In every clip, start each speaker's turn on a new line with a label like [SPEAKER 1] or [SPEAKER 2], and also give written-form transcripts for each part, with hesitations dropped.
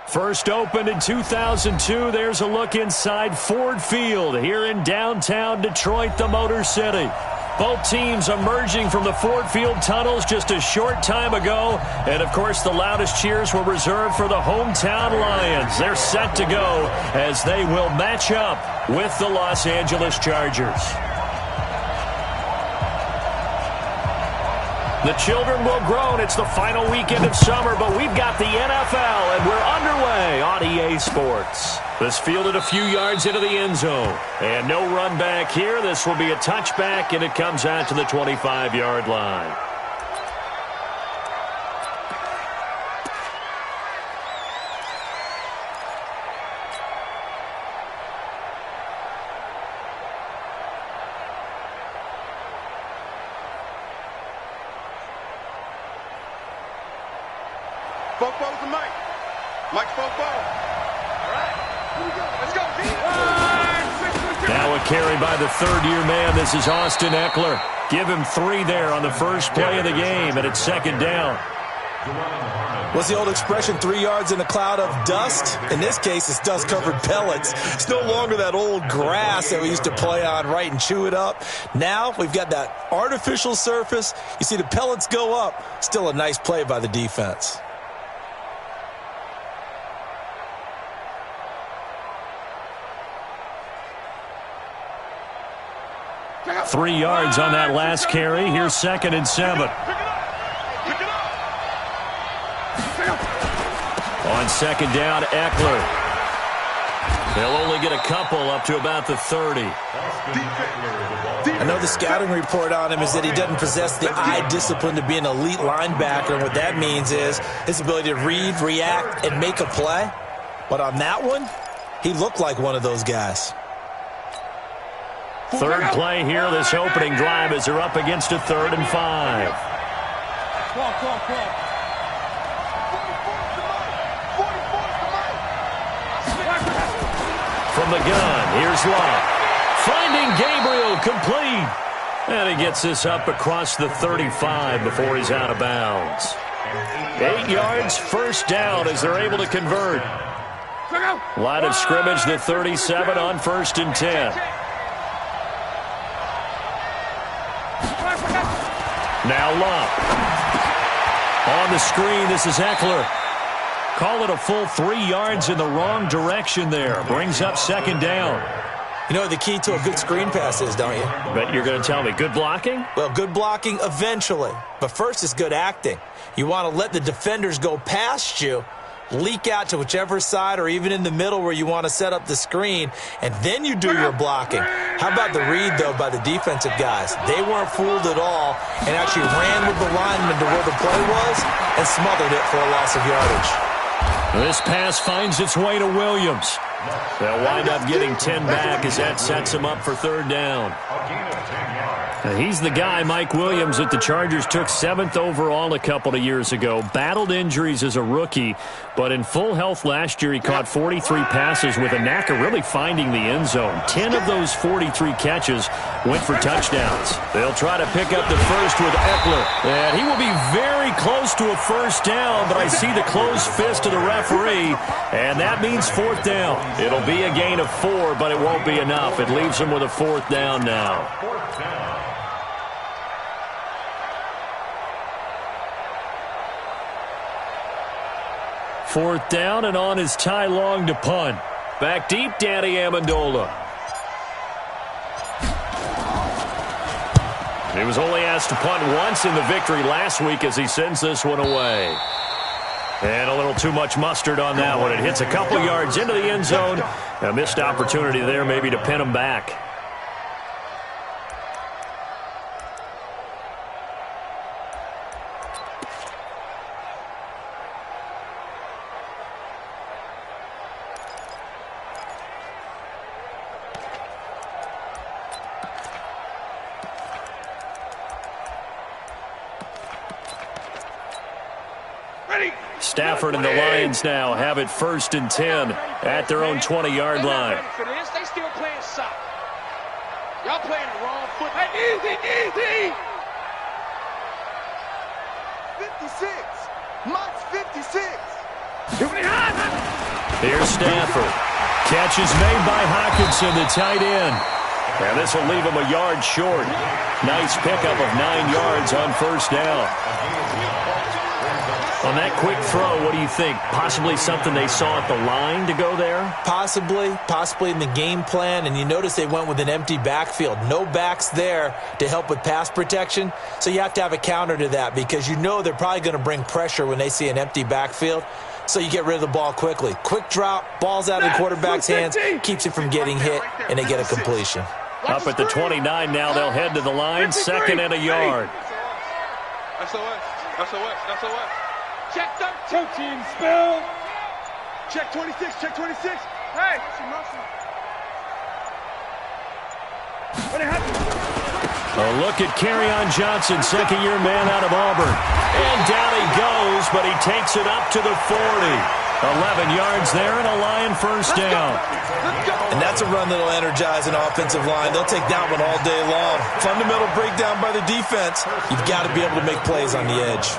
[SPEAKER 1] First opened in 2002, there's a look inside Ford Field here in downtown Detroit, the Motor City. Both teams emerging from the Ford Field tunnels just a short time ago. And, of course, the loudest cheers were reserved for the hometown Lions. They're set to go as they will match up with the Los Angeles Chargers. The children will groan. It's the final weekend of summer, but we've got the NFL, and we're underway on EA Sports. This fielded a few yards into the end zone. And no run back here. This will be a touchback, and it comes out to the 25-yard line.
[SPEAKER 2] Football's the mic. Mike football. All right. Here we go. Let's go.
[SPEAKER 1] Now a carry by the third-year man. This is Austin Ekeler. Give him 3 there on the first play of the game, and it's second down.
[SPEAKER 3] What's the old expression, 3 yards in a cloud of dust? In this case, it's dust-covered pellets. It's no longer that old grass that we used to play on, right, and chew it up. Now we've got that artificial surface. You see the pellets go up. Still a nice play by the defense.
[SPEAKER 1] 3 yards on that last carry. Here's 2nd and 7. On second down, Ekeler. They'll only get a couple up to about the 30.
[SPEAKER 3] I know the scouting report on him is that he doesn't possess the eye discipline to be an elite linebacker. And what that means is his ability to read, react, and make a play. But on that one, he looked like one of those guys.
[SPEAKER 1] Third play here, this opening drive as they're up against a 3rd and 5. From the gun, here's Love. Finding Gabriel, complete. And he gets this up across the 35 before he's out of bounds. 8 yards, first down as they're able to convert. Line of scrimmage, the 37 on 1st and 10. Now Love. On the screen, this is Ekeler. Call it a full 3 yards in the wrong direction there. Brings up second down.
[SPEAKER 3] You know what the key to a good screen pass is, don't you?
[SPEAKER 1] Bet you're going to tell me. Good blocking?
[SPEAKER 3] Well, good blocking eventually. But first is good acting. You want to let the defenders go past you, leak out to whichever side or even in the middle where you want to set up the screen, and then you do your blocking. How about the read, though, by the defensive guys? They weren't fooled at all and actually ran with the lineman to where the play was and smothered it for a loss of yardage.
[SPEAKER 1] This pass finds its way to Williams. They'll wind up getting 10 back as that sets him up for 3rd down. He's the guy, Mike Williams, that the Chargers took 7th overall a couple of years ago. Battled injuries as a rookie, but in full health last year, he caught 43 passes with a knack of really finding the end zone. 10 of those 43 catches went for touchdowns. They'll try to pick up the first with Ekeler. And he will be very close to a first down, but I see the closed fist of the referee, and that means 4th down. It'll be a gain of 4, but it won't be enough. It leaves him with a 4th down now. 4th down, and on is Ty Long to punt. Back deep, Danny Amendola. He was only asked to punt once in the victory last week as he sends this one away. And a little too much mustard on that one. It hits a couple yards into the end zone. A missed opportunity there maybe to pin him back. Stafford and the Lions now have it 1st and 10 at their own 20-yard line.
[SPEAKER 4] They still playing soft. Y'all playing the wrong foot. Easy.
[SPEAKER 2] 56. Mike's 56.
[SPEAKER 1] Here's Stafford. Catch is made by Hockenson, the tight end. And this will leave him a yard short. Nice pickup of 9 yards on first down. On that quick throw, what do you think? Possibly something they saw at the line to go there?
[SPEAKER 3] Possibly in the game plan. And you notice they went with an empty backfield. No backs there to help with pass protection. So you have to have a counter to that because you know they're probably going to bring pressure when they see an empty backfield. So you get rid of the ball quickly. Quick drop, ball's out of the quarterback's hands, keeps it from getting hit, and they get a completion.
[SPEAKER 1] Up at the 29 now, they'll head to the line, 2nd and a yard.
[SPEAKER 4] SOS. Check 13, spill. Check 26. Hey. What happened?
[SPEAKER 1] A look at Kerryon Johnson, second-year man out of Auburn. And down he goes, but he takes it up to the 40. 11 yards there and a Lion first down.
[SPEAKER 3] And that's a run that'll energize an offensive line. They'll take that one all day long. Fundamental breakdown by the defense. You've got to be able to make plays on the edge.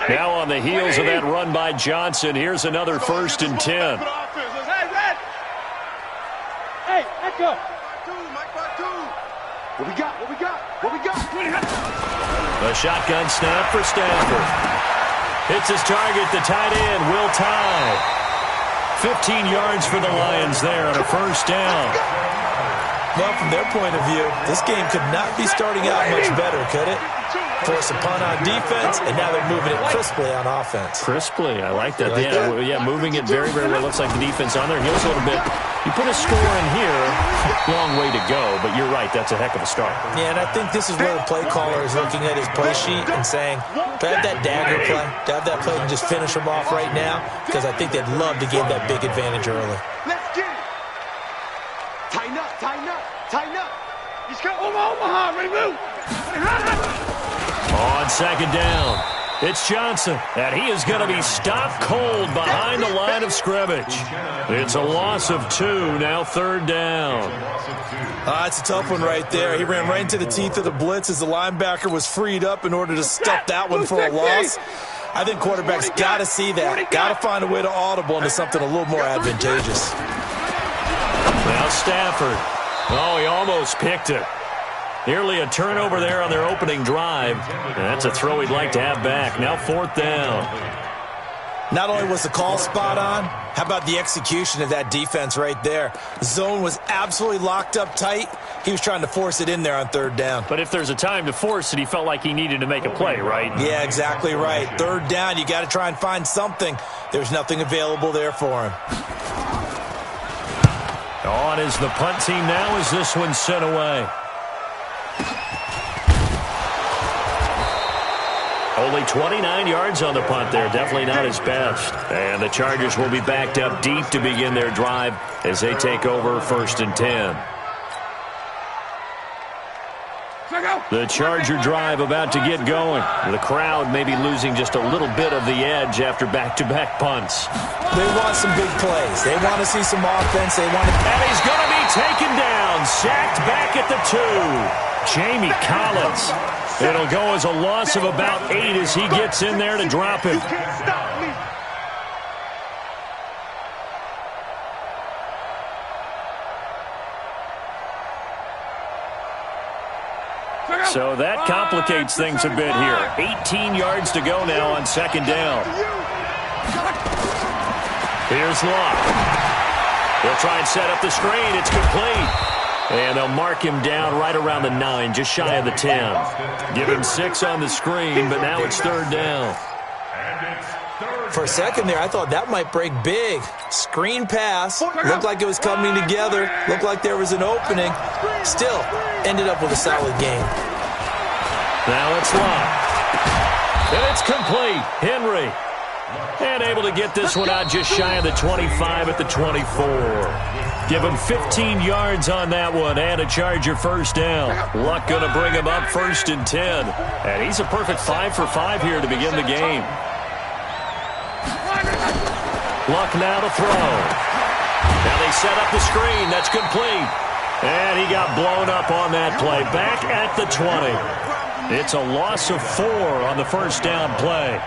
[SPEAKER 1] Now on the heels of that run by Johnson, here's another 1st and 10.
[SPEAKER 4] Hey, echo. What we got?
[SPEAKER 1] A shotgun snap for Stafford. Hits his target, the tight end, Will Tye. 15 yards for the Lions there on a first down.
[SPEAKER 3] Well, from their point of view, this game could not be starting out much better, could it? Force a punt on defense, and now they're moving it crisply on offense.
[SPEAKER 1] Crisply, I like that. Yeah, moving it very, very well. Looks like the defense on there. Here's a little bit. You put a score in here, long way to go, but you're right, that's a heck of a start.
[SPEAKER 3] Yeah, and I think this is where the play caller is looking at his play sheet and saying, to have that dagger play, to have that play and just finish them off right now, because I think they'd love to give that big advantage early.
[SPEAKER 4] Let's get it. Tighten up. He's got Omaha, ready to move.
[SPEAKER 1] On second down, it's Johnson, and he is going to be stopped cold behind the line of scrimmage. It's a loss of 2, now 3rd down.
[SPEAKER 3] It's a tough one right there. He ran right into the teeth of the blitz as the linebacker was freed up in order to stuff that one for a loss. I think quarterbacks got to see that. Got to find a way to audible into something a little more advantageous.
[SPEAKER 1] Now Stafford. Oh, he almost picked it. Nearly a turnover there on their opening drive. And that's a throw he'd like to have back. Now 4th down.
[SPEAKER 3] Not only was the call spot on, how about the execution of that defense right there? Zone was absolutely locked up tight. He was trying to force it in there on 3rd down.
[SPEAKER 1] But if there's a time to force it, he felt like he needed to make a play, right?
[SPEAKER 3] Yeah, exactly right. 3rd down, you got to try and find something. There's nothing available there for him.
[SPEAKER 1] On is the punt team now as this one's sent away. Only 29 yards on the punt there. Definitely not his best. And the Chargers will be backed up deep to begin their drive as they take over 1st and 10. The Charger drive about to get going. The crowd may be losing just a little bit of the edge after back-to-back punts.
[SPEAKER 3] They want some big plays. They want to see some offense.
[SPEAKER 1] And he's going to be taken down. Sacked back at the 2. Jamie Collins. It'll go as a loss of about 8 as he gets in there to drop him. So that complicates things a bit here. 18 yards to go now on 2nd down. Here's Locke. He'll try and set up the screen. It's complete. And they'll mark him down right around the 9, just shy of the 10. Give him 6 on the screen, but now it's 3rd down.
[SPEAKER 3] For a second there, I thought that might break big. Screen pass. Looked like it was coming together. Looked like there was an opening. Still, ended up with a solid game.
[SPEAKER 1] Now it's Locke. And it's complete. Henry. And able to get this one out just shy of the 25 at the 24. Give him 15 yards on that one and a Charger first down. Luck going to bring him up 1st and 10. And he's a perfect 5 for 5 here to begin the game. Luck now to throw. Now they set up the screen. That's complete. And he got blown up on that play. Back at the 20. It's a loss of 4 on the first down play.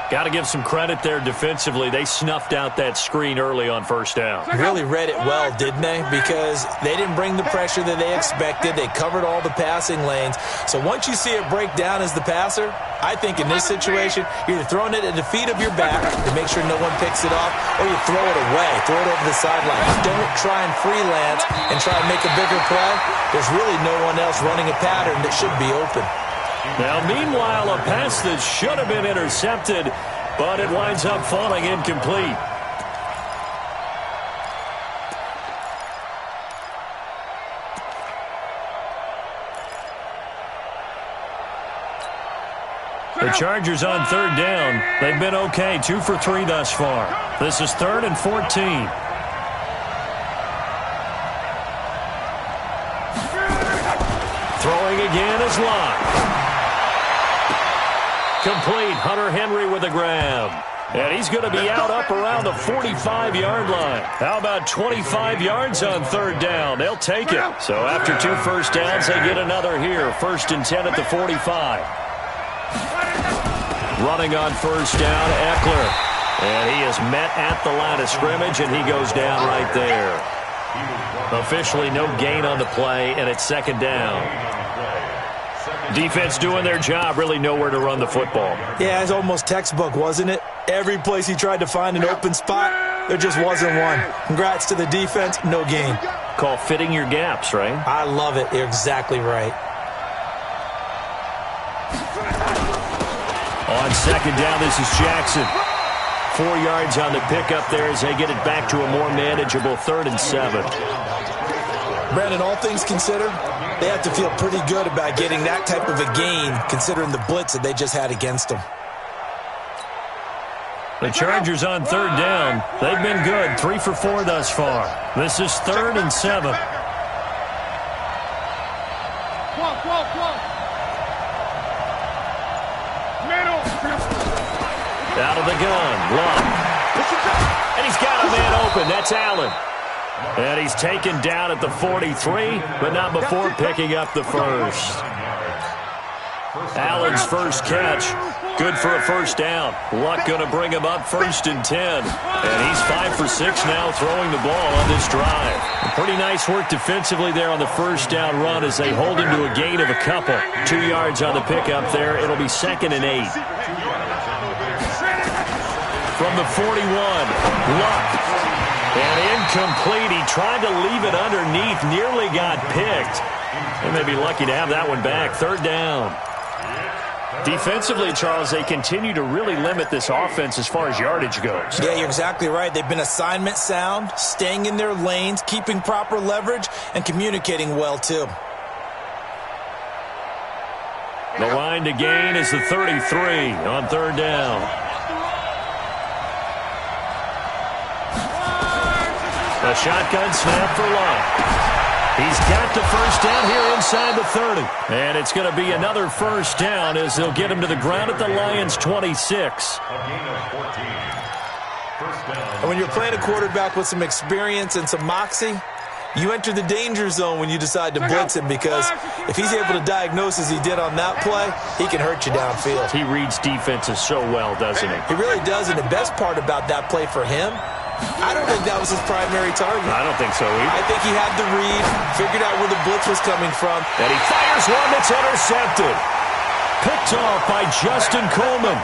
[SPEAKER 1] Got to give some credit there defensively. They snuffed out that screen early on first down.
[SPEAKER 3] Really read it well, didn't they? Because they didn't bring the pressure that they expected. They covered all the passing lanes. So once you see it break down as the passer, I think in this situation, you're either throwing it at the feet of your back to make sure no one picks it off, or you throw it away, throw it over the sideline. Don't try and freelance and try and make a bigger play. There's really no one else running a pattern that should be open.
[SPEAKER 1] Now, meanwhile, a pass that should have been intercepted, but it winds up falling incomplete. The Chargers on third down. They've been okay, 2 for 3 thus far. This is 3rd and 14. Throwing again is Locke. Complete. Hunter Henry with a grab. And he's going to be out up around the 45-yard line. How about 25 yards on third down? They'll take it. So after 2 first downs, they get another here. 1st and 10 at the 45. Running on first down, Eckler. And he is met at the line of scrimmage, and he goes down right there. Officially no gain on the play, and it's 2nd down. Defense doing their job, really nowhere to run the football.
[SPEAKER 3] Yeah, it's almost textbook, wasn't it? Every place he tried to find an open spot, there just wasn't one. Congrats to the defense, no gain.
[SPEAKER 1] Call fitting your gaps, right?
[SPEAKER 3] I love it. You're exactly right.
[SPEAKER 1] On 2nd down, this is Jackson. 4 yards on the pickup there as they get it back to a more manageable 3rd and 7.
[SPEAKER 3] Brandon, all things considered, they have to feel pretty good about getting that type of a gain considering the blitz that they just had against them.
[SPEAKER 1] The Chargers on third down. They've been good, 3 for 4 thus far. This is 3rd and 7. Out of the gun, Locke. And he's got a man open. That's Allen. And he's taken down at the 43, but not before picking up the first. Allen's first catch, good for a first down. Luck going to bring him up 1st and 10. And he's 5 for 6 now throwing the ball on this drive. Pretty nice work defensively there on the first down run as they hold him to a gain of a couple. 2 yards on the pickup there. It'll be 2nd and 8. From the 41, Luck. And incomplete. He tried to leave it underneath, nearly got picked. They may be lucky to have that one back. 3rd down. Defensively, Charles, they continue to really limit this offense as far as yardage goes.
[SPEAKER 3] Yeah, you're exactly right. They've been assignment sound, staying in their lanes, keeping proper leverage, and communicating well, too.
[SPEAKER 1] The line to gain is the 33 on 3rd down. A shotgun snap for Locke. He's got the first down here inside the 30. And it's going to be another first down as they'll get him to the ground at the Lions' 26.
[SPEAKER 3] And when you're playing a quarterback with some experience and some moxie, you enter the danger zone when you decide to blitz him, because if he's able to diagnose as he did on that play, he can hurt you downfield.
[SPEAKER 1] He reads defenses so well, doesn't he?
[SPEAKER 3] He really does, and the best part about that play for him, I don't think that was his primary target.
[SPEAKER 1] I don't think so either.
[SPEAKER 3] I think he had the read, figured out where the blitz was coming from.
[SPEAKER 1] And he fires one that's intercepted. Picked off by Justin Coleman.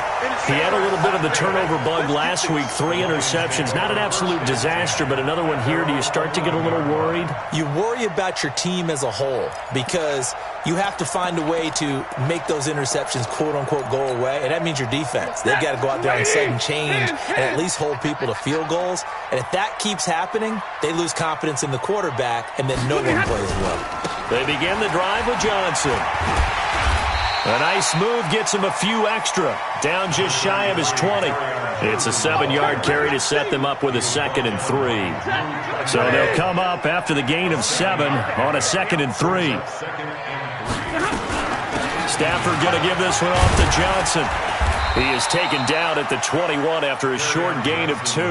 [SPEAKER 1] He had a little bit of the turnover bug last week, 3 interceptions. Not an absolute disaster, but another one here. Do you start to get a little worried?
[SPEAKER 3] You worry about your team as a whole because you have to find a way to make those interceptions, quote-unquote, go away, and that means your defense. They've got to go out there and sudden change and at least hold people to field goals. And if that keeps happening, they lose confidence in the quarterback, and then no one plays well.
[SPEAKER 1] They begin the drive with Johnson. A nice move gets him a few extra. Down just shy of his 20. It's a 7-yard carry to set them up with a 2nd and 3. So they'll come up after the gain of 7 on a 2nd and 3. Stafford going to give this one off to Johnson. He is taken down at the 21 after a short gain of 2.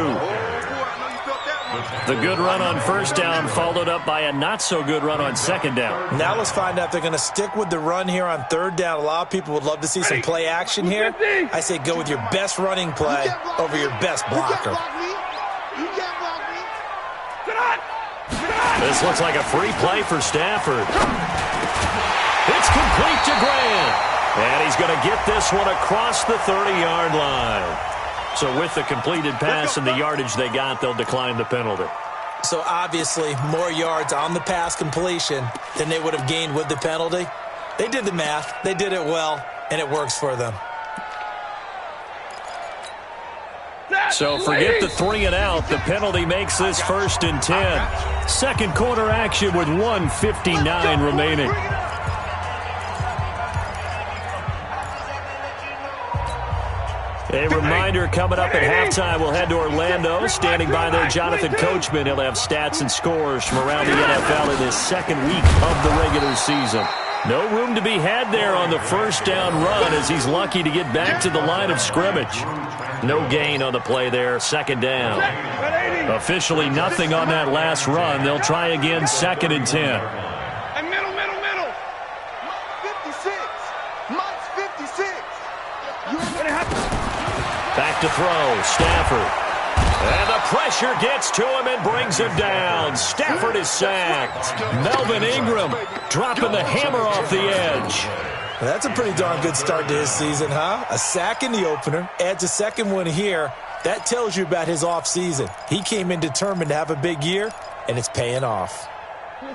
[SPEAKER 1] The good run on first down followed up by a not-so-good run on second down.
[SPEAKER 3] Now let's find out if they're going to stick with the run here on third down. A lot of people would love to see some play action here. I say go with your best running play over your best blocker.
[SPEAKER 1] This looks like a free play for Stafford. It's complete to Grant. And he's going to get this one across the 30-yard line. So with the completed pass and the yardage they got, they'll decline the penalty.
[SPEAKER 3] So obviously more yards on the pass completion than they would have gained with the penalty. They did the math. They did it well, and it works for them.
[SPEAKER 1] So forget the 3 and out. The penalty makes this 1st and 10. Second quarter action with 1:59 remaining. A reminder coming up at halftime, we'll head to Orlando. Standing by there, Jonathan Coachman. He'll have stats and scores from around the NFL in this second week of the regular season. No room to be had there on the first down run as he's lucky to get back to the line of scrimmage. No gain on the play there, second down. Officially nothing on that last run. They'll try again, 2nd and 10.
[SPEAKER 4] And middle. Mike's 56.
[SPEAKER 1] Back to throw, Stafford. And the pressure gets to him and brings him down. Stafford is sacked. Melvin Ingram dropping the hammer off the edge.
[SPEAKER 3] Well, that's a pretty darn good start to his season, huh? A sack in the opener, adds a second one here. That tells you about his offseason. He came in determined to have a big year, and it's paying off.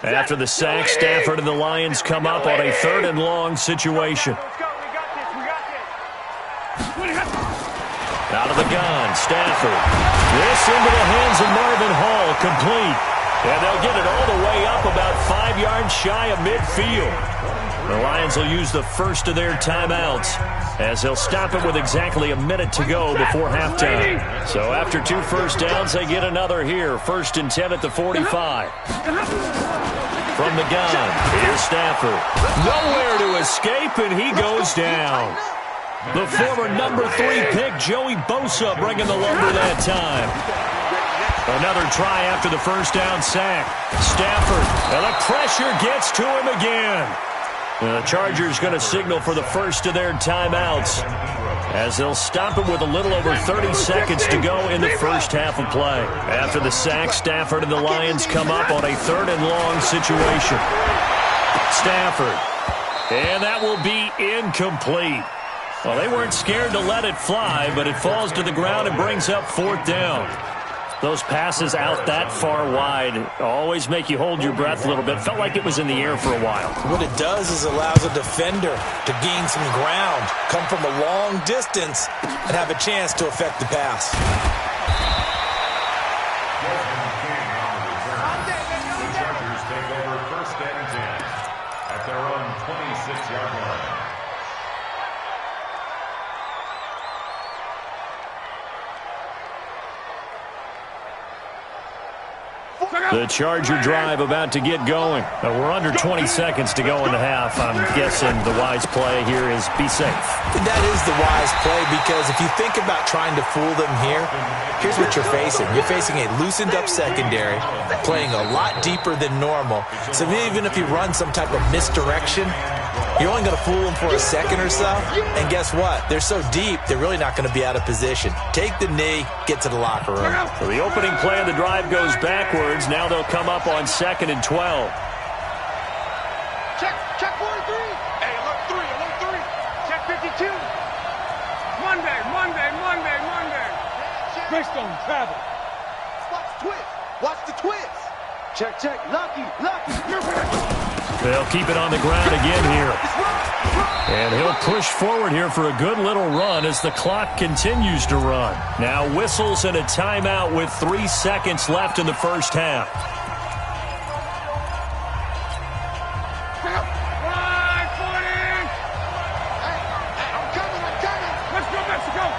[SPEAKER 1] After the sack, Stafford and the Lions come up on a 3rd and long situation. Out of the gun, Stafford. This into the hands of Marvin Hall, complete. And they'll get it all the way up about 5 yards shy of midfield. The Lions will use the first of their timeouts as they'll stop it with exactly a minute to go before halftime. So after 2 first downs, they get another here. 1st and 10 at the 45. From the gun, here's Stafford. Nowhere to escape, and he goes down. The former number 3 pick, Joey Bosa, bringing the lumber that time. Another try after the first down sack. Stafford, and the pressure gets to him again. The Chargers going to signal for the first of their timeouts as they'll stop it with a little over 30 seconds to go in the first half of play. After the sack, Stafford and the Lions come up on a 3rd and long situation. Stafford, and that will be incomplete. Well, they weren't scared to let it fly, but it falls to the ground and brings up 4th down. Those passes out that far wide always make you hold your breath a little bit. Felt like it was in the air for a while.
[SPEAKER 3] What it does is allows a defender to gain some ground, come from a long distance, and have a chance to affect the pass.
[SPEAKER 5] The Chargers take over 1st and 10 at their own 26-yard line.
[SPEAKER 1] The Charger drive about to get going. We're under 20 seconds to go in the half. I'm guessing the wise play here is be safe.
[SPEAKER 3] That is the wise play because if you think about trying to fool them here, here's what you're facing. You're facing a loosened up secondary, playing a lot deeper than normal. So even if you run some type of misdirection, you're only going to fool them for a second or so. And guess what? They're so deep, they're really not going to be out of position. Take the knee, get to the locker room.
[SPEAKER 1] So the opening play of the drive goes backwards. Now they'll come up on 2nd and 12.
[SPEAKER 4] Check 43. Hey, alert 3. Check 52. Monday. Greystone, travel. Watch the twist. Check. Lucky.
[SPEAKER 1] They'll keep it on the ground again here. And he'll push forward here for a good little run as the clock continues to run. Now whistles and a timeout with 3 seconds left in the first half.
[SPEAKER 4] I'm coming. Let's go, Mexico.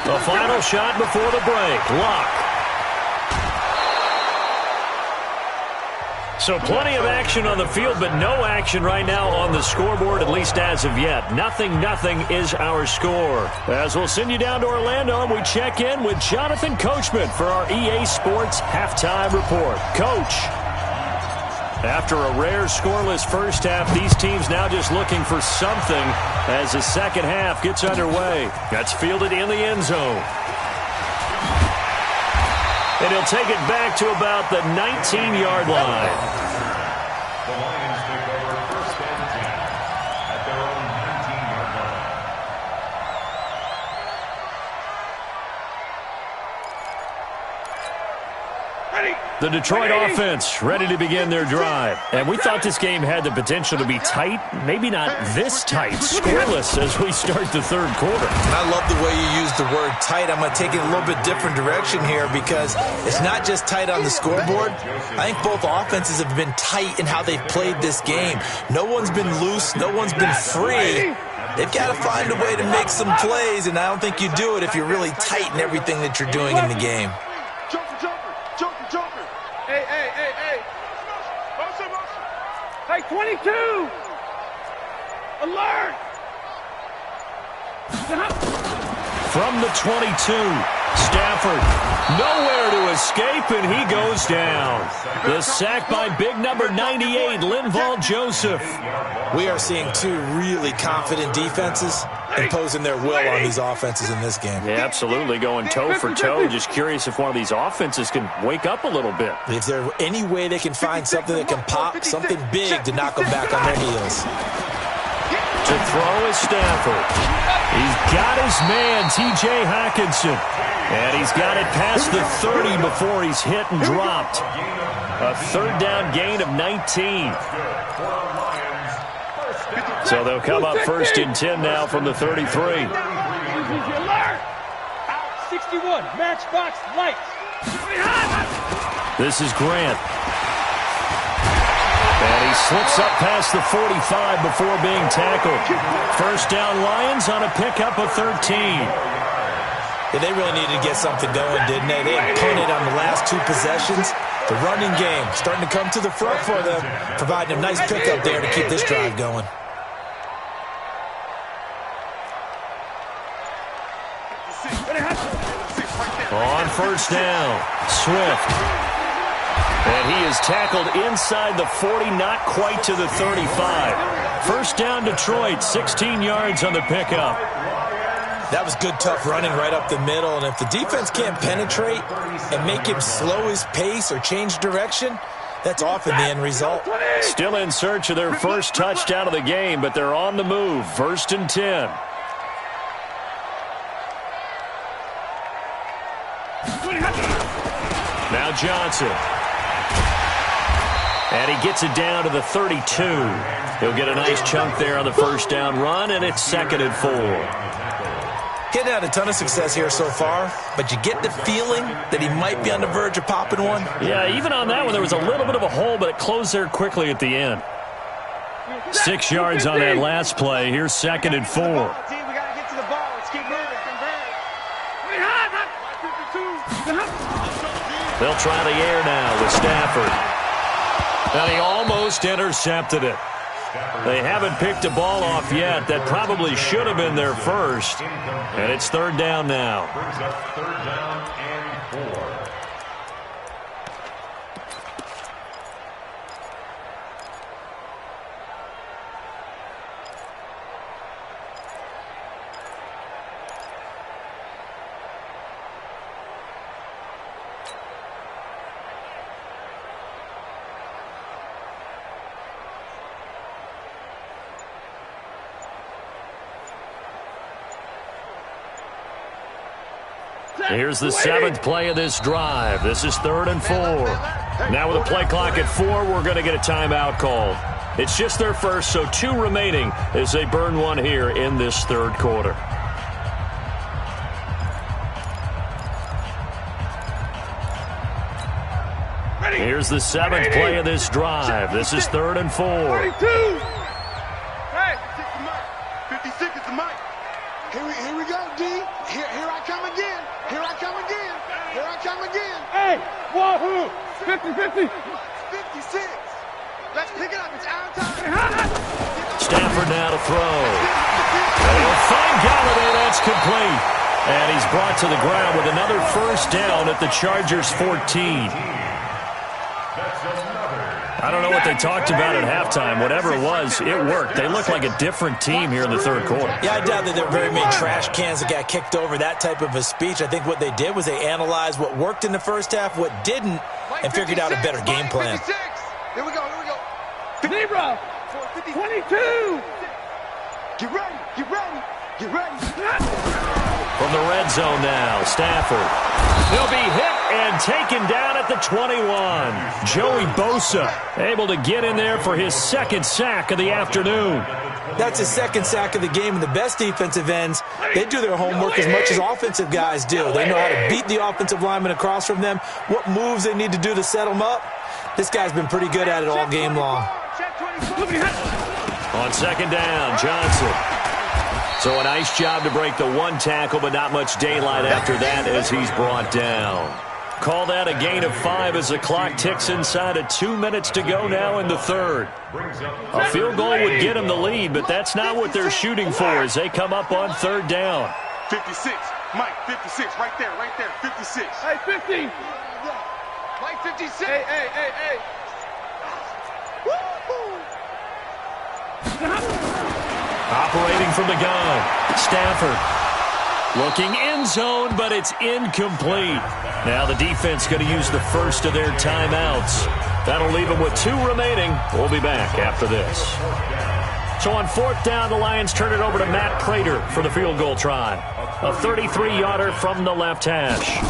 [SPEAKER 1] The final shot before the break. Lock. So plenty of action on the field, but no action right now on the scoreboard, at least as of yet. 0-0 is our score. As we'll send you down to Orlando, and we check in with Jonathan Coachman for our EA Sports Halftime Report. Coach, after a rare scoreless first half, these teams now just looking for something as the second half gets underway. That's fielded in the end zone. And he'll take it back to about the 19-yard line.
[SPEAKER 5] The Lions take over first and 10 at their own 19-yard line.
[SPEAKER 1] The Detroit offense ready to begin their drive. And we thought this game had the potential to be tight, maybe not this tight, scoreless as we start the third quarter.
[SPEAKER 3] I love the way you use the word tight. I'm going to take it a little bit different direction here because it's not just tight on the scoreboard. I think both offenses have been tight in how they've played this game. No one's been loose. No one's been free. They've got to find a way to make some plays, and I don't think you do it if you're really tight in everything that you're doing in the game.
[SPEAKER 4] Hey, 22! Alert!
[SPEAKER 1] From the 22, Stafford nowhere to escape, and he goes down. The sack by big number 98, Linval Joseph.
[SPEAKER 3] We are seeing two really confident defenses imposing their will on these offenses in this game.
[SPEAKER 1] Yeah, absolutely, going toe for toe. Just curious if one of these offenses can wake up a little bit.
[SPEAKER 3] If there's any way they can find something that can pop, something big to knock them back on their heels.
[SPEAKER 1] To throw is Stafford. He's got his man, T.J. Hockenson. And he's got it past the 30 before he's hit and dropped. A third down gain of 19. So they'll come up first and 10 now from the 33.
[SPEAKER 4] 61, matchbox lights.
[SPEAKER 1] This is Grant. And he slips up past the 45 before being tackled. First down Lions on a pickup of 13.
[SPEAKER 3] Yeah, they really needed to get something going, didn't they? They had punted on the last two possessions. The running game starting to come to the front for them, providing a nice pickup there to keep this drive going.
[SPEAKER 1] On first down, Swift. And he is tackled inside the 40, not quite to the 35. First down Detroit, 16 yards on the pickup.
[SPEAKER 3] That was good, tough running right up the middle. And if the defense can't penetrate and make him slow his pace or change direction, that's often the end result.
[SPEAKER 1] Still in search of their first touchdown of the game, but they're on the move. First and 10. Now Johnson. And he gets it down to the 32. He'll get a nice chunk there on the first down run, and it's 2nd and 4.
[SPEAKER 3] Getting had a ton of success here so far, but you get the feeling that he might be on the verge of popping one.
[SPEAKER 1] Yeah, even on that one, there was a little bit of a hole, but it closed there quickly at the end. 6 yards on that last play. Here's 2nd and 4. They'll try the air now with Stafford. And he almost intercepted it. They haven't picked a ball off yet. That probably should have been their first. And it's 3rd down now.
[SPEAKER 5] Brings up 3rd down and 4.
[SPEAKER 1] Here's the 7th play of this drive. This is 3rd and 4. Now with a play clock at 4, we're going to get a timeout called. It's just their first, so 2 remaining as they burn one here in this 3rd quarter. Here's the 7th play of this drive. This is 3rd and 4.
[SPEAKER 4] 42.
[SPEAKER 2] Hey, 56 is the mic. Here we go, D. Here I come again. Here I come again. Here I come again.
[SPEAKER 4] Hey, Wahoo! 50-50.
[SPEAKER 2] 56. Pick it up. It's out time.
[SPEAKER 1] Stafford now to throw. And he'll find Galladay. That's complete. And he's brought to the ground with another first down at the Chargers' 14. I don't know what they talked about at halftime. Whatever it was, it worked. They look like a different team here in the third quarter.
[SPEAKER 3] Yeah, I doubt that there were very many trash cans that got kicked over, that type of a speech. I think what they did was they analyzed what worked in the first half, what didn't, and figured out a better game plan.
[SPEAKER 2] 56. Here we go.
[SPEAKER 4] Zebra. 22.
[SPEAKER 2] Get ready. Get ready. Get ready.
[SPEAKER 1] From the red zone now, Stafford. He'll be hit and taken down at the 21. Joey Bosa able to get in there for his second sack of the afternoon.
[SPEAKER 3] That's his second sack of the game, and the best defensive ends, they do their homework as much as offensive guys do. They know how to beat the offensive lineman across from them, what moves they need to do to set them up. This guy's been pretty good at it all game long.
[SPEAKER 1] On second down, Johnson. So a nice job to break the one tackle, but not much daylight after that as he's brought down. Call that a gain of 5 as the clock ticks inside of 2 minutes to go now in the third. A field goal would get them the lead, but that's not what they're shooting for as they come up on third down.
[SPEAKER 2] 56. Mike, 56. Right there. 56.
[SPEAKER 4] Hey, 50.
[SPEAKER 2] Mike, 56.
[SPEAKER 4] Hey.
[SPEAKER 1] Operating from the gun, Stafford. Looking end zone, but it's incomplete. Now the defense going to use the first of their timeouts. That'll leave them with 2 remaining. We'll be back after this. So on fourth down, the Lions turn it over to Matt Prater for the field goal try. A 33-yarder from the left hash.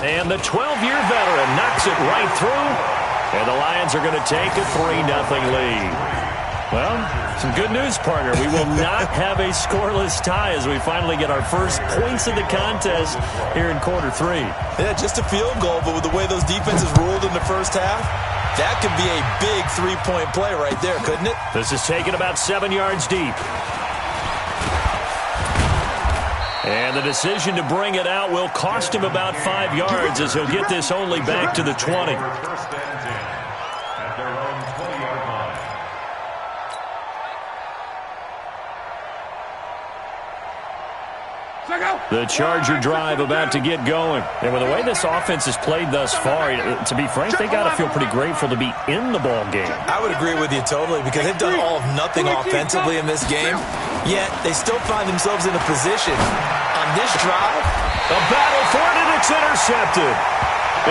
[SPEAKER 1] And the 12-year veteran knocks it right through. And the Lions are going to take a 3-0 lead. Well, some good news, partner. We will not have a scoreless tie as we finally get our first points of the contest here in quarter 3.
[SPEAKER 3] Yeah, just a field goal, but with the way those defenses ruled in the first half, that could be a big 3-point play right there, couldn't it?
[SPEAKER 1] This is taken about 7 yards deep. And the decision to bring it out will cost him about 5 yards as he'll get this only back to the 20. The Charger drive about to get going. And with the way this offense has played thus far, to be frank, they got to feel pretty grateful to be in the ball game.
[SPEAKER 3] I would agree with you totally because they've done all of nothing offensively in this game, yet they still find themselves in a position on this drive.
[SPEAKER 1] A battle for it, and it's intercepted.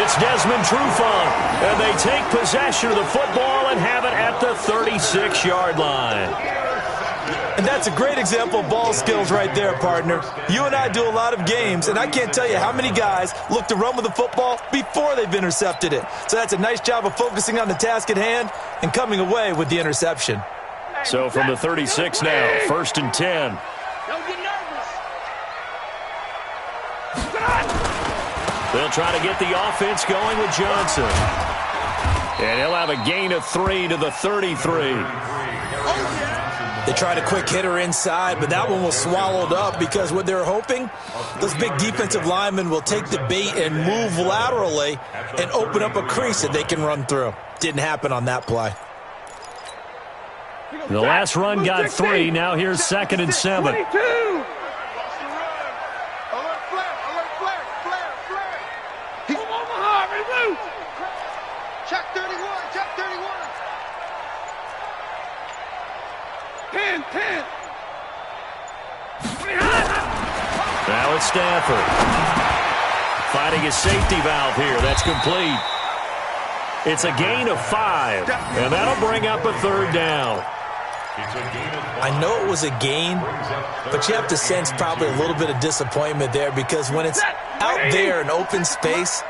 [SPEAKER 1] It's Desmond Trufant, and they take possession of the football and have it at the 36-yard line.
[SPEAKER 3] And that's a great example of ball skills right there, partner. You and I do a lot of games, and I can't tell you how many guys look to run with the football before they've intercepted it. So that's a nice job of focusing on the task at hand and coming away with the interception.
[SPEAKER 1] So from the 36 now, 1st and 10.
[SPEAKER 4] Don't get nervous.
[SPEAKER 1] They'll try to get the offense going with Johnson. And he'll have a gain of 3 to the 33.
[SPEAKER 3] They tried a quick hitter inside, but that one was swallowed up because what they're hoping, those big defensive linemen will take the bait and move laterally and open up a crease that they can run through. Didn't happen on that play.
[SPEAKER 1] The last run got 3. Now here's 2nd and 7.
[SPEAKER 4] 22.
[SPEAKER 2] Alert flare.
[SPEAKER 4] Omaha, remove.
[SPEAKER 2] Check 31.
[SPEAKER 4] 10.
[SPEAKER 1] Now it's Stafford. Finding a safety valve here. That's complete. It's a gain of 5, and that'll bring up a 3rd down.
[SPEAKER 3] I know it was a gain, but you have to sense probably a little bit of disappointment there because when it's out there in open space,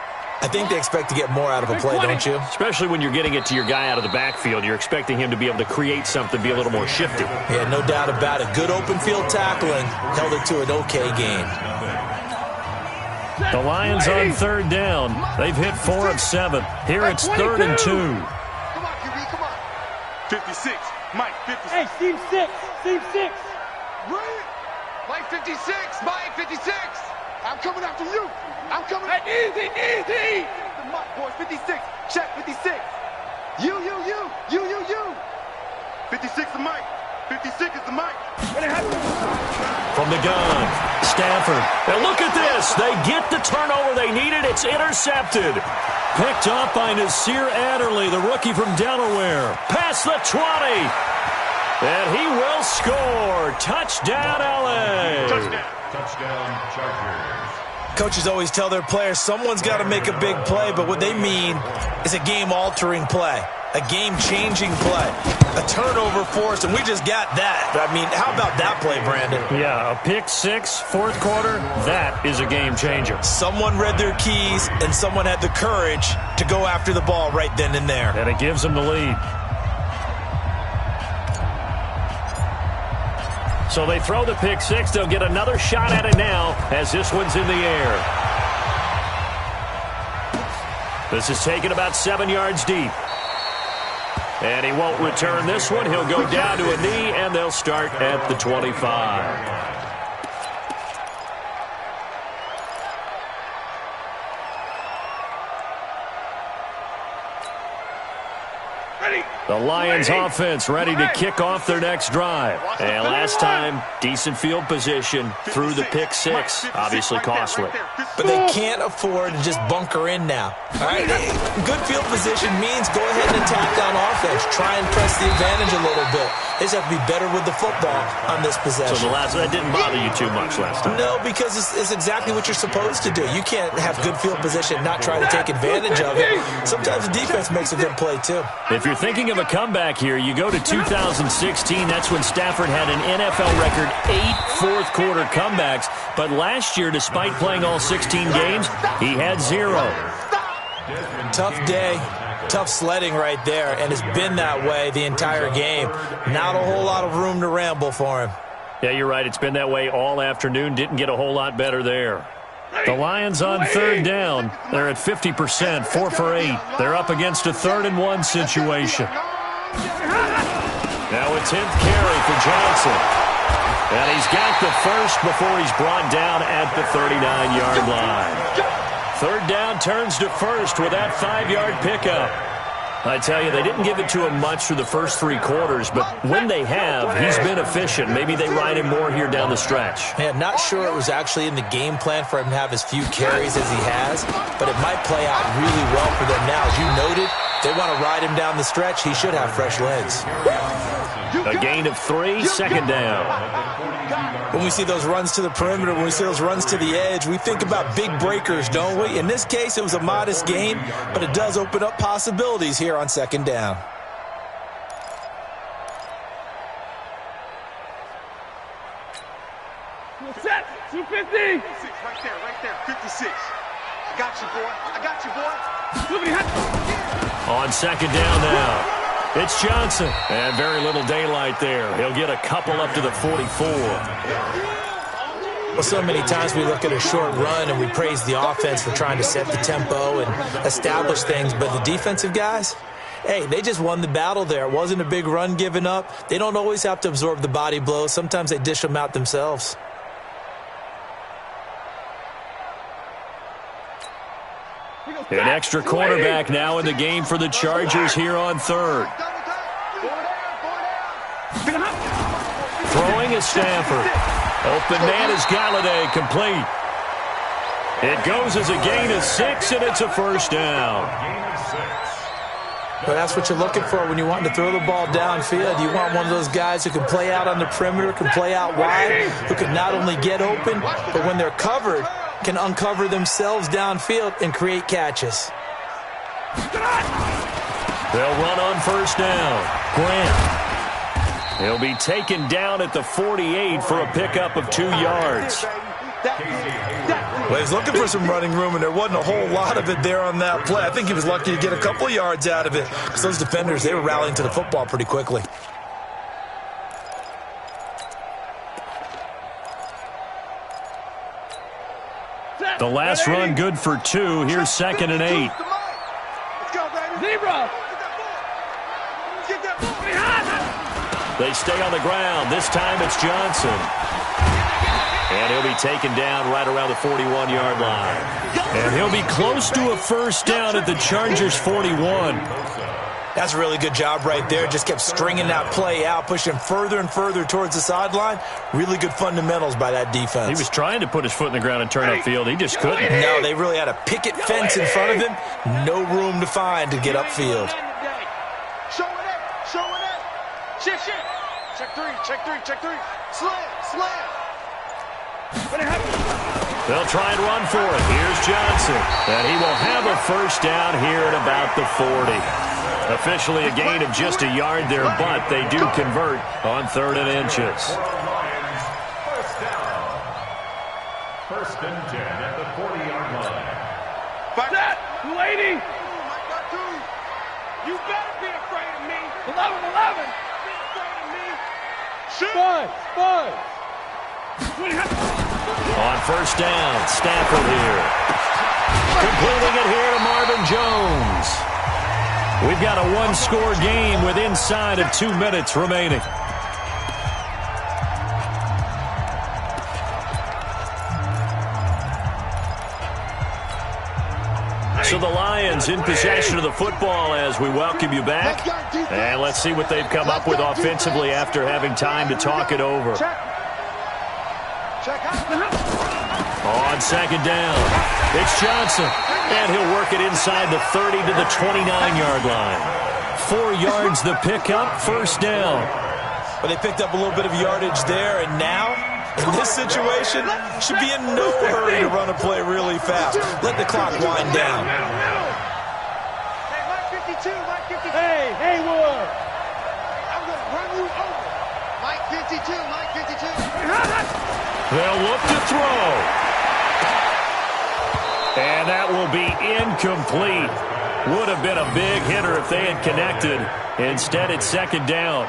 [SPEAKER 3] I think they expect to get more out of a play, don't you?
[SPEAKER 1] Especially when you're getting it to your guy out of the backfield. You're expecting him to be able to create something, be a little more shifty.
[SPEAKER 3] Yeah, no doubt about it. Good open field tackling held it to an okay gain.
[SPEAKER 1] The Lions on 3rd down. They've hit 4 of 7. Here it's 3rd and 2.
[SPEAKER 2] Come on, QB, come on. 56. Mike, 56.
[SPEAKER 4] Hey, Steve 6.
[SPEAKER 2] Right. Mike, 56. Mike, 56. I'm coming after you. I'm coming.
[SPEAKER 4] Hey, easy.
[SPEAKER 2] Mike, boys, 56. Check, 56. You. 56 is the mic. 56 is the mic.
[SPEAKER 1] From the gun, Stafford. And look at this. They get the turnover they needed. It's intercepted. Picked off by Nasir Adderley, the rookie from Delaware. Past the 20. And he will score. Touchdown, L.A.
[SPEAKER 5] Touchdown, Chargers.
[SPEAKER 3] Coaches always tell their players someone's got to make a big play, but what they mean is a game-altering play, a game-changing play, a turnover forced, and we just got that. I mean, how about that play, Brandon?
[SPEAKER 1] Yeah, a pick six, fourth quarter, that is a game changer.
[SPEAKER 3] Someone read their keys, and someone had the courage to go after the ball right then and there.
[SPEAKER 1] And it gives them the lead. So they throw the pick six. They'll get another shot at it now as this one's in the air. This is taken about 7 yards deep. And he won't return this one. He'll go down to a knee, and they'll start at the 25. The Lions offense ready to kick off their next drive. And last time, decent field position through the pick six. Obviously costly.
[SPEAKER 3] But they can't afford to just bunker in now. All right? Good field position means go ahead and attack on offense. Try and press the advantage a little bit. They just have to be better with the football on this possession.
[SPEAKER 1] So that didn't bother you too much last time?
[SPEAKER 3] No, because it's exactly what you're supposed to do. You can't have good field position and not try to take advantage of it. Sometimes the defense makes a good play, too.
[SPEAKER 1] If you're thinking of a comeback here, you go to 2016. That's when Stafford had an NFL record 8 fourth-quarter comebacks. But last year, despite playing all 16 games, he had 0.
[SPEAKER 3] Tough day, tough sledding right there, and it's been that way the entire game. Not a whole lot of room to ramble for him.
[SPEAKER 1] Yeah, you're right. It's been that way all afternoon. Didn't get a whole lot better there. The Lions on third down. They're at 50%, 4 for 8. They're up against a 3rd-and-1 situation. Now a 10th carry for Johnson. And he's got the first before he's brought down at the 39-yard line. 3rd down turns to first with that 5-yard pickup. I tell you, they didn't give it to him much through the first 3 quarters, but when they have, he's been efficient. Maybe they ride him more here down the stretch.
[SPEAKER 3] Man, not sure it was actually in the game plan for him to have as few carries as he has, but it might play out really well for them now. As you noted, they want to ride him down the stretch. He should have fresh legs.
[SPEAKER 1] A gain of 3, 2nd down.
[SPEAKER 3] When we see those runs to the perimeter, when we see those runs to the edge, we think about big breakers, don't we? In this case, it was a modest gain, but it does open up possibilities here on 2nd down.
[SPEAKER 4] Set, 250.
[SPEAKER 2] Right there, 56. I got you, boy.
[SPEAKER 1] On 2nd down now. It's Johnson, and very little daylight there. He'll get a couple up to the 44.
[SPEAKER 3] Well, so many times we look at a short run and we praise the offense for trying to set the tempo and establish things, but the defensive guys, hey, they just won the battle there. It wasn't a big run given up. They don't always have to absorb the body blows. Sometimes they dish them out themselves.
[SPEAKER 1] An extra quarterback now in the game for the Chargers here on 3rd. Throwing is Stafford. Open man is Galladay, complete. It goes as a gain of 6, and it's a 1st down.
[SPEAKER 3] But that's what you're looking for when you want to throw the ball downfield. You want one of those guys who can play out on the perimeter, can play out wide, who can not only get open, but when they're covered, can uncover themselves downfield and create catches.
[SPEAKER 1] They'll run on 1st down. Grant. He'll be taken down at the 48 for a pickup of 2 yards.
[SPEAKER 3] Well, he was looking for some running room, and there wasn't a whole lot of it there on that play. I think he was lucky to get a couple of yards out of it because those defenders, they were rallying to the football pretty quickly.
[SPEAKER 1] The last run good for 2. Here's 2nd and 8.
[SPEAKER 2] Let's go, baby.
[SPEAKER 4] Zebra.
[SPEAKER 2] Get that ball.
[SPEAKER 1] They stay on the ground. This time it's Johnson. And he'll be taken down right around the 41-yard line. And he'll be close to a 1st down at the Chargers' 41.
[SPEAKER 3] That's a really good job right there. Just kept stringing that play out, pushing further and further towards the sideline. Really good fundamentals by that defense.
[SPEAKER 1] He was trying to put his foot in the ground and turn upfield. He just couldn't.
[SPEAKER 3] No, they really had a picket fence in front of him. No room to find to get upfield.
[SPEAKER 2] Show it up. Show it up. Check. Check three. Slam.
[SPEAKER 1] They'll try and run for it. Here's Johnson. And he will have a first down here at about the 40. Officially a gain of just a yard there, but they do convert on 3rd and inches.
[SPEAKER 5] First down. 1st and 10 at the 40-yard line.
[SPEAKER 4] Set. 280.
[SPEAKER 2] You better be afraid of me.
[SPEAKER 4] 11.
[SPEAKER 2] Be afraid of me. Shoot.
[SPEAKER 4] 5.
[SPEAKER 1] On 1st down, Stafford here. Completing it here to Marvin Jones. We've got a one-score game with inside of 2 minutes remaining. So the Lions in possession of the football as we welcome you back. And let's see what they've come up with offensively after having time to talk it over. On 2nd down, it's Johnson. And he'll work it inside the 30 to the 29-yard line. 4 yards the pickup, 1st down.
[SPEAKER 3] But they picked up a little bit of yardage there, and now, in this situation, should be in no hurry to run a play really fast. Let the clock wind down.
[SPEAKER 2] Hey, Mike 52.
[SPEAKER 4] Hey, Haywood.
[SPEAKER 2] I'm going to run you over. Mike 52.
[SPEAKER 1] They'll look to throw. And that will be incomplete. Would have been a big hitter if they had connected. Instead, it's 2nd down.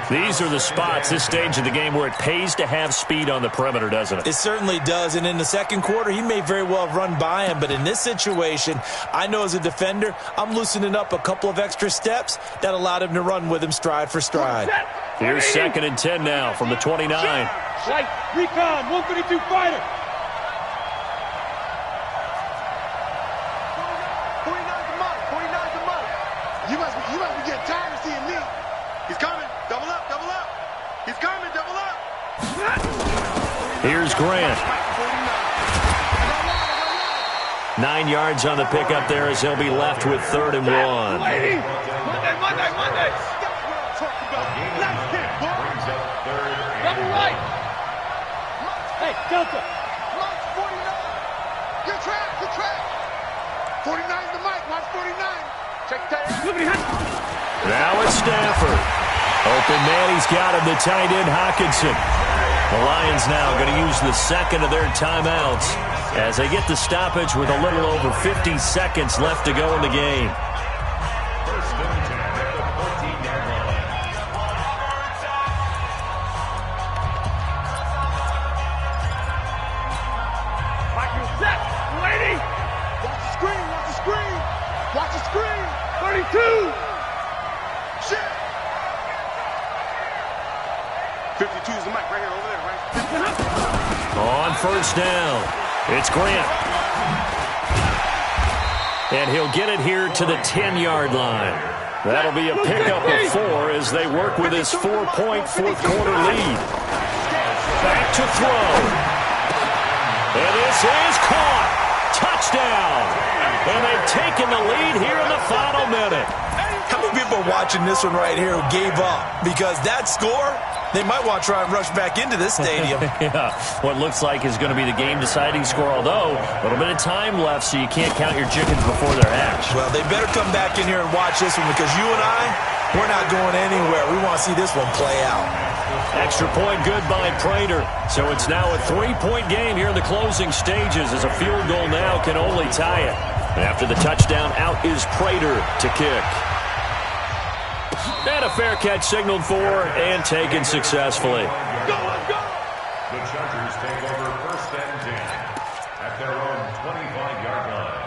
[SPEAKER 1] These are the spots, this stage of the game, where it pays to have speed on the perimeter, doesn't it?
[SPEAKER 3] It certainly does, and in the 2nd quarter, he may very well have run by him, but in this situation, I know as a defender, I'm loosening up a couple of extra steps that allowed him to run with him stride for stride.
[SPEAKER 1] Here's 2nd and 10 now from the 29.
[SPEAKER 4] Right, recon, 132 fighter.
[SPEAKER 2] 49's the mark. You must be getting tired of seeing me. He's coming. Double up. He's coming. Double up.
[SPEAKER 1] Here's Grant. 9 yards on the pickup there as he'll be left with 3rd and 1.
[SPEAKER 4] Monday. Double right. Hey, Delta.
[SPEAKER 2] Mike's 49. Good track. 49's the mic. Watch 49. Check that.
[SPEAKER 1] Now it's Stafford. Open man, he's got him, the tight end Hockenson. The Lions now going to use the 2nd of their timeouts as they get the stoppage with a little over 50 seconds left to go in the game.
[SPEAKER 5] 1st and 10 at the 14-yard line.
[SPEAKER 4] Michael set. 280.
[SPEAKER 2] Watch the screen.
[SPEAKER 4] 32.
[SPEAKER 2] Shit. 52 is the mic right here, over there, right?
[SPEAKER 1] On 1st down, it's Grant. And he'll get it here to the 10-yard line. That'll be a pickup of 4 as they work with his 4-point 4th-quarter lead. Back to throw. And this is caught. Touchdown. And they've taken the lead here in the final minute.
[SPEAKER 3] How many people are watching this one right here who gave up? Because that score, they might want to try and rush back into this stadium.
[SPEAKER 1] Yeah, what looks like is going to be the game-deciding score, although a little bit of time left, so you can't count your chickens before they're hatched.
[SPEAKER 3] Well, they better come back in here and watch this one because you and I, we're not going anywhere. We want to see this one play out.
[SPEAKER 1] Extra point good by Prater. So it's now a 3-point game here in the closing stages as a field goal now can only tie it. After the touchdown, out is Prater to kick. And a fair catch signaled for and taken successfully.
[SPEAKER 5] The Chargers take over 1st and 10 at their own 25-yard line.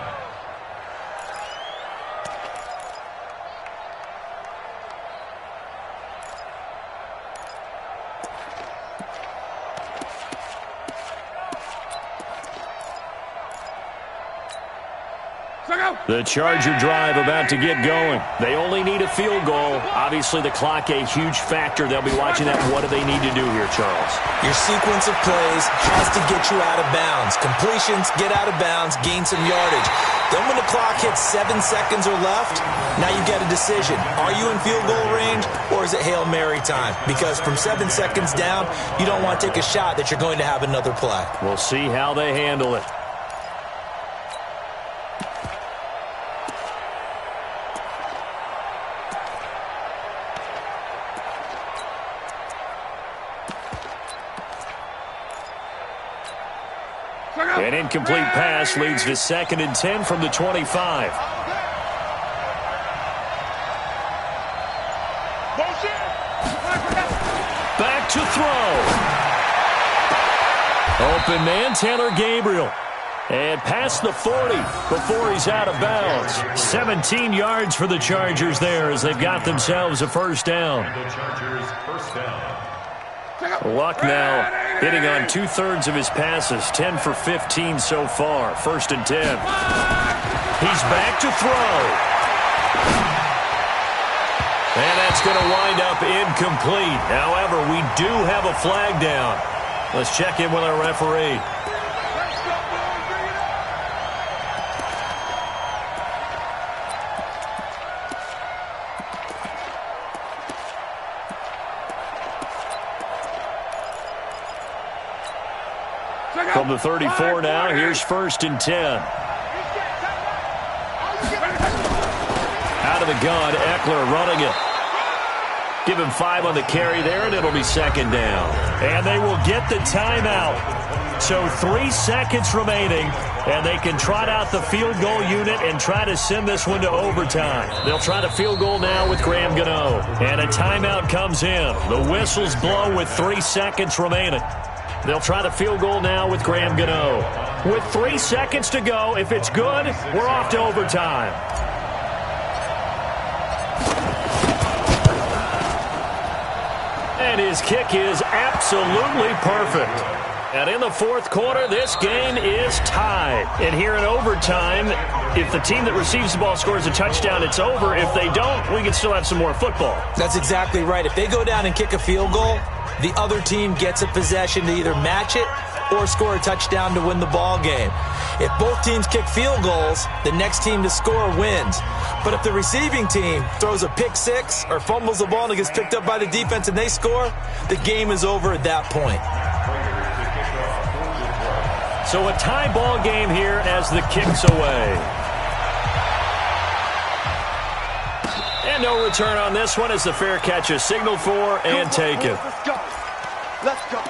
[SPEAKER 4] Check out.
[SPEAKER 1] The Charger drive about to get going. They only need a field goal. Obviously, the clock a huge factor. They'll be watching that. What do they need to do here, Charles?
[SPEAKER 3] Your sequence of plays has to get you out of bounds. Completions, get out of bounds, gain some yardage. Then when the clock hits 7 seconds or left, now you get a decision. Are you in field goal range or is it Hail Mary time? Because from 7 seconds down, you don't want to take a shot that you're going to have another play.
[SPEAKER 1] We'll see how they handle it. An incomplete pass leads to 2nd and 10 from the 25. Back to throw. Open man, Taylor Gabriel. And past the 40 before he's out of bounds. 17 yards for the Chargers there as they've got themselves a first down.
[SPEAKER 5] The Chargers first down.
[SPEAKER 1] Luck now hitting on 2/3 of his passes, 10 for 15 so far. 1st and 10. He's back to throw. And that's going to wind up incomplete. However, we do have a flag down. Let's check in with our referee. From the 34 now, here's 1st and 10. Out of the gun, Eckler running it. Give him 5 on the carry there, and it'll be 2nd down. And they will get the timeout. So 3 seconds remaining, and they can trot out the field goal unit and try to send this one to overtime. They'll try to field goal now with Graham Gano. And a timeout comes in. The whistles blow with 3 seconds remaining. They'll try to field goal now with Graham Gano. With 3 seconds to go, if it's good, we're off to overtime. And his kick is absolutely perfect. And in the 4th quarter, this game is tied. And here in overtime, if the team that receives the ball scores a touchdown, it's over. If they don't, we can still have some more football.
[SPEAKER 3] That's exactly right. If they go down and kick a field goal, the other team gets a possession to either match it or score a touchdown to win the ball game. If both teams kick field goals, the next team to score wins. But if the receiving team throws a pick 6 or fumbles the ball and it gets picked up by the defense and they score, the game is over at that point.
[SPEAKER 1] So a tie ball game here as the kick's away. And no return on this one as the fair catch is signaled for and taken.
[SPEAKER 4] Let's go. Let's go.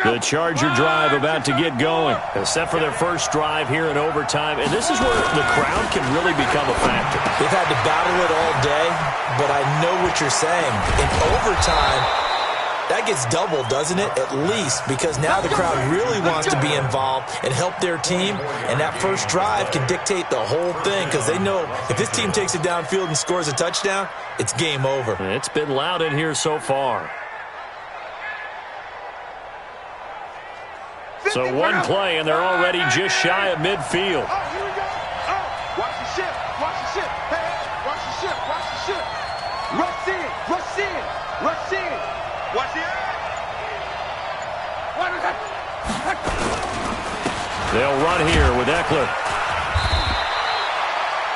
[SPEAKER 1] The Charger drive about to get going. Set for their first drive here in overtime. And this is where the crowd can really become a factor.
[SPEAKER 3] They've had to battle it all day, but I know what you're saying. In overtime, that gets doubled, doesn't it? At least, because now the crowd really wants to be involved and help their team. And that first drive can dictate the whole thing because they know if this team takes it downfield and scores a touchdown, it's game over.
[SPEAKER 1] It's been loud in here so far. So one play, and they're already just shy of midfield.
[SPEAKER 4] Oh, here we go. Oh, watch the ship. Watch the ship. Hey, watch the ship. Watch the ship. Rush in. Rush in. Rush in.
[SPEAKER 2] Watch the eye.
[SPEAKER 1] They'll run here with Eckler.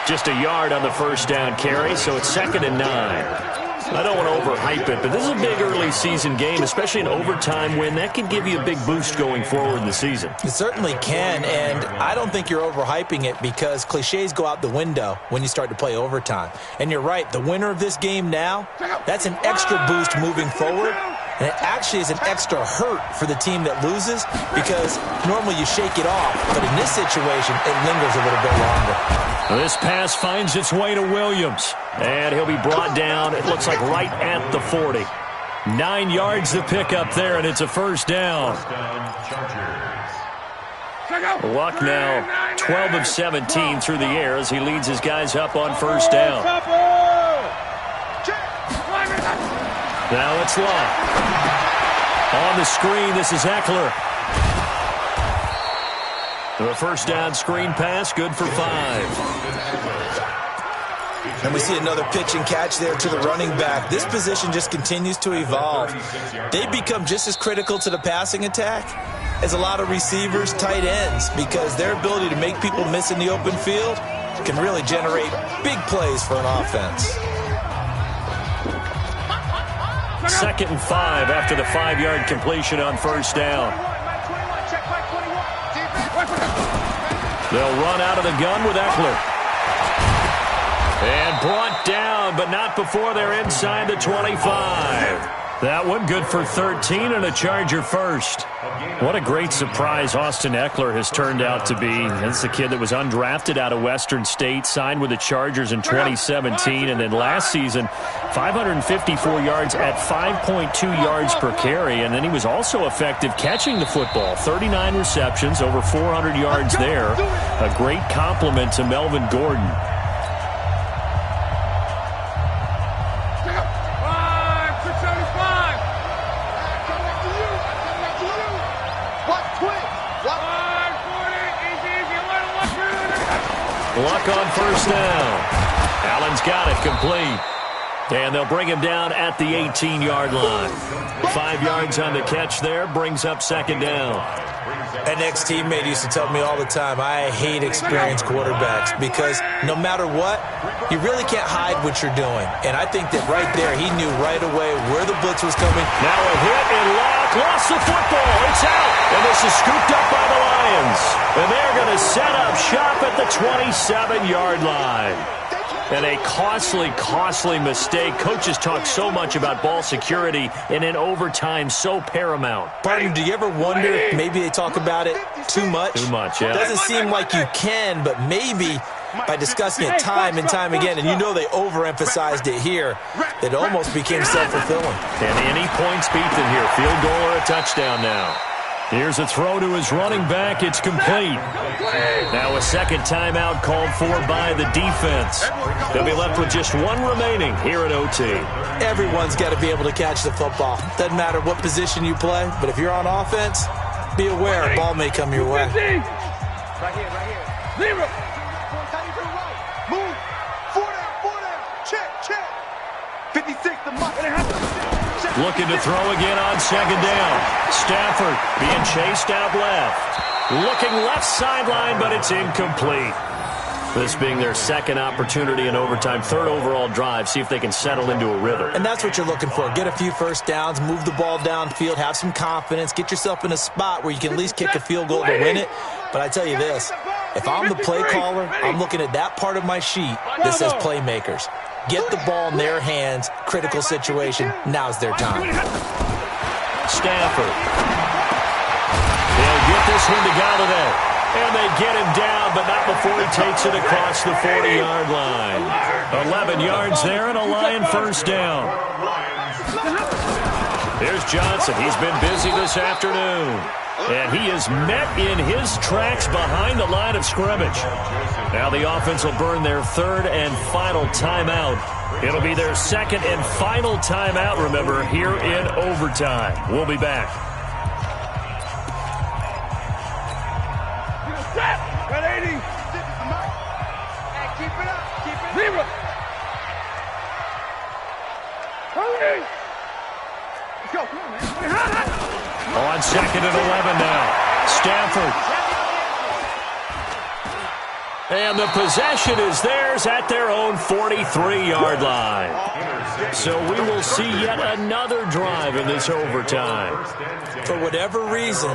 [SPEAKER 1] Just a yard on the first down carry, so it's 2nd and 9. I don't want to overhype it, but this is a big early season game, especially an overtime win. That can give you a big boost going forward in the season.
[SPEAKER 3] It certainly can, and I don't think you're overhyping it because cliches go out the window when you start to play overtime. And you're right, the winner of this game now, that's an extra boost moving forward, and it actually is an extra hurt for the team that loses because normally you shake it off, but in this situation, it lingers a little bit longer.
[SPEAKER 1] This pass finds its way to Williams, and he'll be brought down, it looks like right at the 40. 9 yards to pick up there, and it's a first down.
[SPEAKER 5] First down, Chargers.
[SPEAKER 1] Luck now 12 of 17 through the air as he leads his guys up on first down. Now it's Luck. On the screen, this is Eckler. The first down screen pass, good for 5.
[SPEAKER 3] And we see another pitch and catch there to the running back. This position just continues to evolve. They become just as critical to the passing attack as a lot of receivers, tight ends, because their ability to make people miss in the open field can really generate big plays for an offense.
[SPEAKER 1] 2nd and 5 after the 5-yard completion on first down. They'll run out of the gun with Eckler. And brought down, but not before they're inside the 25. That one good for 13 and a Charger first. What a great surprise Austin Eckler has turned out to be. That's the kid that was undrafted out of Western State, signed with the Chargers in 2017, and then last season, 554 yards at 5.2 yards per carry, and then he was also effective catching the football. 39 receptions, over 400 yards there. A great compliment to Melvin Gordon. Luck on first down. Allen's got it complete. And they'll bring him down at the 18-yard line. 5 yards on the catch there, brings up 2nd down.
[SPEAKER 3] An ex-teammate used to tell me all the time, I hate experienced quarterbacks because no matter what, you really can't hide what you're doing. And I think that right there, he knew right away where the blitz was coming.
[SPEAKER 1] Now a hit and Luck lost the football. It's out. And this is scooped up by the Lions. And they're going to set up shop at the 27-yard line. And a costly mistake. Coaches talk so much about ball security, and in overtime, so paramount.
[SPEAKER 3] Partner, do you ever wonder if maybe they talk about it too much?
[SPEAKER 1] Too much, yeah.
[SPEAKER 3] It doesn't seem like you can, but maybe by discussing it time and time again, and you know they overemphasized it here, it almost became self-fulfilling.
[SPEAKER 1] And any points beat them here. Field goal or a touchdown now. Here's a throw to his running back. It's complete. Now a second timeout called for by the defense. They'll be left with just one remaining here at OT.
[SPEAKER 3] Everyone's got to be able to catch the football. Doesn't matter what position you play, but if you're on offense, be aware a ball may come your way.
[SPEAKER 4] Right here. 0. Move. 4 down. Check. 56 the mark.
[SPEAKER 1] Looking to throw again on 2nd down. Stafford being chased out left. Looking left sideline, but it's incomplete. This being their second opportunity in overtime, 3rd overall drive. See if they can settle into a rhythm.
[SPEAKER 3] And that's what you're looking for. Get a few first downs, move the ball downfield, have some confidence, get yourself in a spot where you can at least kick a field goal to win it. But I tell you this, if I'm the play caller, I'm looking at that part of my sheet that says playmakers. Get the ball in their hands, critical situation, now's their time.
[SPEAKER 1] Stafford. They'll get this one to Galladay. And they get him down, but not before he takes it across the 40-yard line. 11 yards there and a Lion first down. There's Johnson. He's been busy this afternoon. And he is met in his tracks behind the line of scrimmage. Now the offense will burn their 3rd and final timeout. It'll be their 2nd and final timeout, remember, here in overtime. We'll be back.
[SPEAKER 4] Got 80. Hey, keep it up. 0. Hurry. Let's go. Come on, man.
[SPEAKER 1] On 2nd and 11 now. Stafford. And the possession is theirs at their own 43-yard line. So we will see yet another drive in this overtime.
[SPEAKER 3] For whatever reason,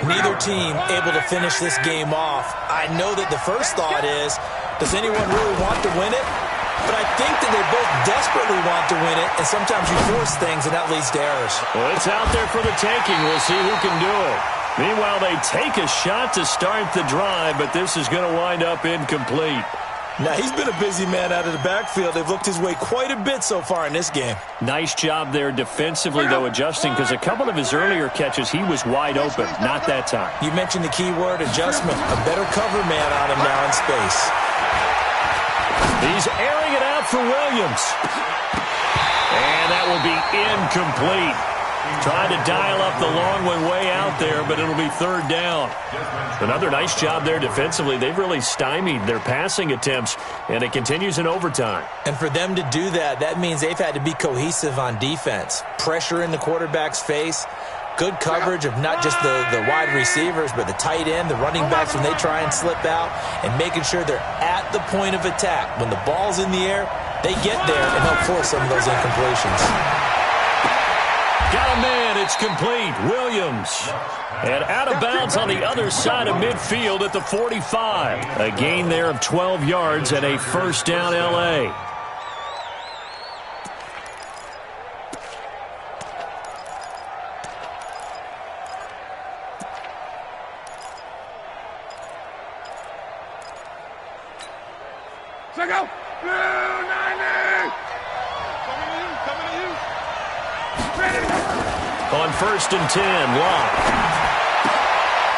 [SPEAKER 3] neither team able to finish this game off. I know that the first thought is, does anyone really want to win it? But I think that they both desperately want to win it, and sometimes you force things, and that leads to errors.
[SPEAKER 1] Well, it's out there for the taking. We'll see who can do it. Meanwhile, they take a shot to start the drive, but this is going to wind up incomplete.
[SPEAKER 3] Now, he's been a busy man out of the backfield. They've looked his way quite a bit so far in this game.
[SPEAKER 1] Nice job there defensively, though, adjusting, because a couple of his earlier catches, he was wide open. Not that time.
[SPEAKER 3] You mentioned the key word, adjustment. A better cover man on him now in space.
[SPEAKER 1] He's airing it out for Williams. And that will be incomplete. Tried to dial up the long way out there, but it'll be third down. Another nice job there defensively. They've really stymied their passing attempts, and it continues in overtime.
[SPEAKER 3] And for them to do that, that means they've had to be cohesive on defense. Pressure in the quarterback's face. Good coverage of not just the wide receivers, but the tight end, the running backs when they try and slip out, and making sure they're at the point of attack. When the ball's in the air, they get there and help force some of those incompletions.
[SPEAKER 1] Got a man, it's complete. Williams. And out of bounds on the other side of midfield at the 45. A gain there of 12 yards and a first down L.A.
[SPEAKER 4] Check out. Blue 90. Coming to you.
[SPEAKER 1] On 1st and 10, Locke.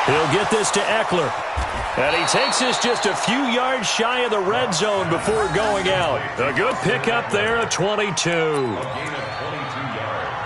[SPEAKER 1] He'll get this to Eckler. And he takes this just a few yards shy of the red zone before going out. A good pickup there at 22.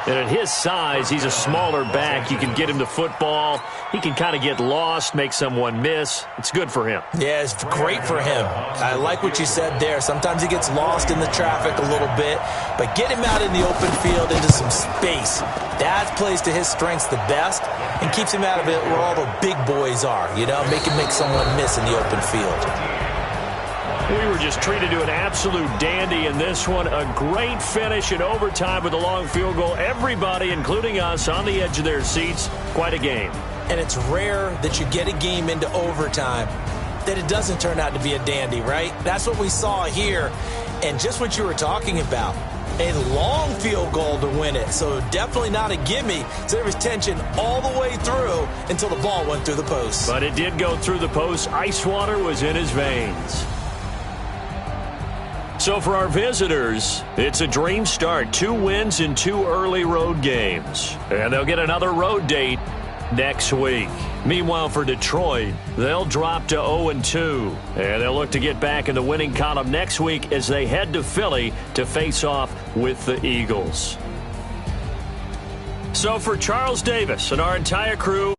[SPEAKER 1] And at his size, he's a smaller back. You can get him the football. He can kind of get lost, make someone miss. It's good for him.
[SPEAKER 3] Yeah, it's great for him. I like what you said there. Sometimes he gets lost in the traffic a little bit, but get him out in the open field into some space. That plays to his strengths the best and keeps him out of it where all the big boys are, you know, make him make someone miss in the open field.
[SPEAKER 1] We were just treated to an absolute dandy in this one. A great finish in overtime with a long field goal. Everybody, including us, on the edge of their seats. Quite a game.
[SPEAKER 3] And it's rare that you get a game into overtime that it doesn't turn out to be a dandy, right? That's what we saw here. And just what you were talking about, a long field goal to win it. So definitely not a gimme. So there was tension all the way through until the ball went through the post.
[SPEAKER 1] But it did go through the post. Ice water was in his veins. So for our visitors, it's a dream start. 2 wins in 2 early road games. And they'll get another road date next week. Meanwhile, for Detroit, they'll drop to 0-2. And they'll look to get back in the winning column next week as they head to Philly to face off with the Eagles. So for Charles Davis and our entire crew,